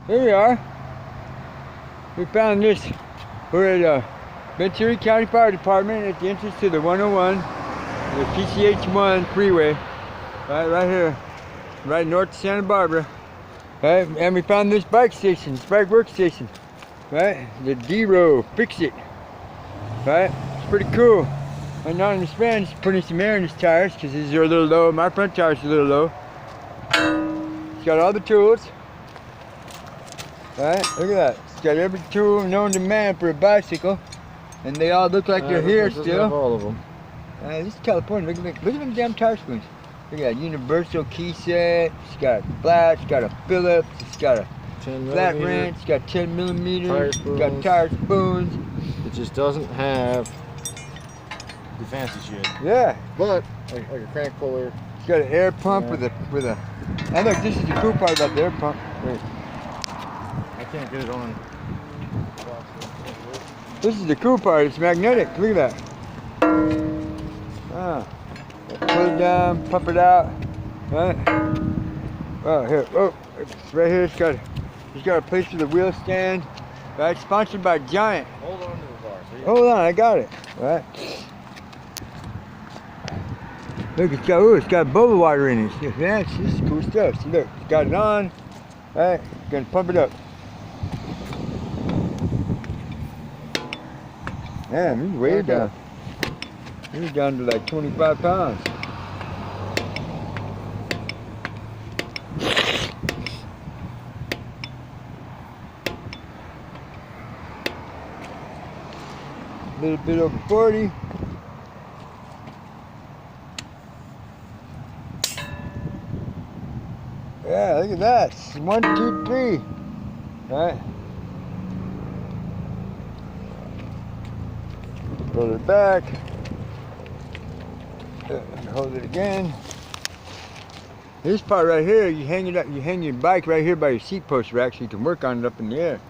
Here we are. We found this. We're at Ventura County Fire Department at the entrance to the 101, the PCH1 freeway. Right here. Right north of Santa Barbara. Right, and we found this bike station, this bike workstation. Right? The D-Row Fix-It. Right? It's pretty cool. My anonymous friend's putting some air in his tires because these are a little low. My front tires are a little low. It's got all the tools. Right? Look at that. It's got every tool known to man for a bicycle. And they all look like they're here still. Have all of them. This is California. Look at them damn tire spoons. Look at that universal key set. It's got flat. It's got a Phillips. It's got a flat wrench. It's got 10 millimeters. It's got tire spoons. It just doesn't have the fancy shit. Yeah. But like a crank puller. It's got an air pump with a. And look, this is the cool part about the air pump. Wait. I can't get it on. This is the cool part. It's magnetic. Look at that. Ah. Pull it down, pump it out. Right? Oh, here. Oh, it's right here. It's got a place for the wheel stand. Right? Sponsored by Giant. Hold on to the bar. So Hold on, I got it. Right. Look, it's got bubble water in it. Yeah, this is cool stuff. See, look, it's got it on. Right? Gonna pump it up. Man, he's way down. He's down to like 25 pounds. A little bit over 40. Yeah, look at that. 1, 2, 3. All right. Roll it back. Hold it again. This part right here, you hang it up. You hang your bike right here by your seat post rack, so you can work on it up in the air.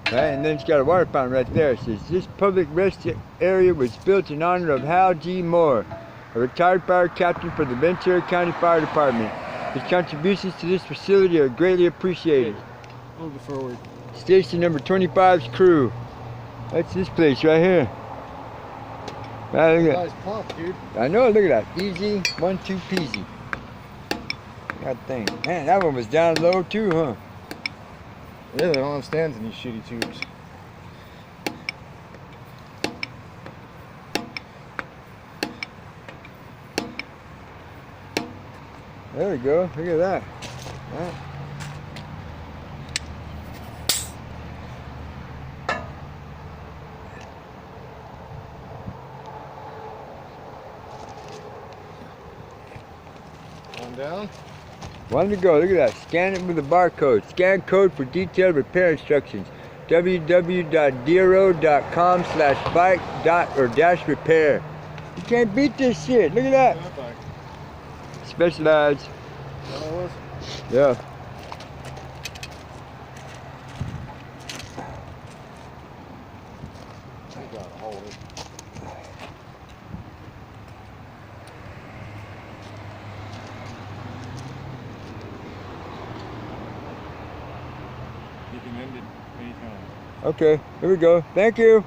Right, and then it's got a water fountain right there. It says this public rest area was built in honor of Hal G. Moore, a retired fire captain for the Ventura County Fire Department. His contributions to this facility are greatly appreciated. move it forward. Station number 25's crew. That's this place right here. Right, look at Nice pump, dude. I know, look at that. Easy, 1, 2 peasy. God dang. Man, that one was down low too, huh? Yeah, they don't have stands in these shitty tubes. There we go. Look at that. Right. One down. One to go. Look at that. Scan it with the barcode. Scan code for detailed repair instructions. www.dero.com/bike-repair. You can't beat this shit. Look at that. Specialized. Yeah. You gotta hold it. You can end it anytime. Okay. Here we go. Thank you.